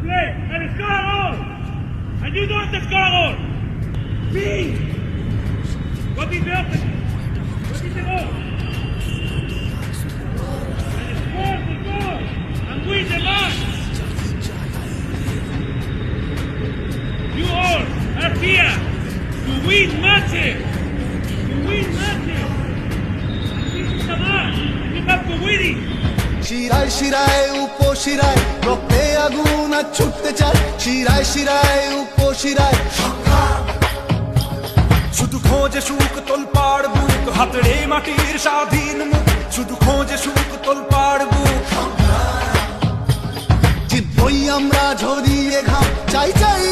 play and score a goal. And you don't score a goal. See? What is the opposite? What is the goal? And score the goal and win the match. You all are here to win matches. To win matches. This is a match. You have to win it. শিরায় শিরায় উপশিরায় রক্তে আগুন আর ছুটতে চায় শিরায় শিরায় উপশিরায় শুধু খোঁজে সুখ তোলপাড় বুক হাতড়ে মাটির স্বাধীন মুখ শুধু খোঁজে সুখ তোলপাড় বুক জিতবই আমরা ঝরিয়ে ঘাম চাই চাই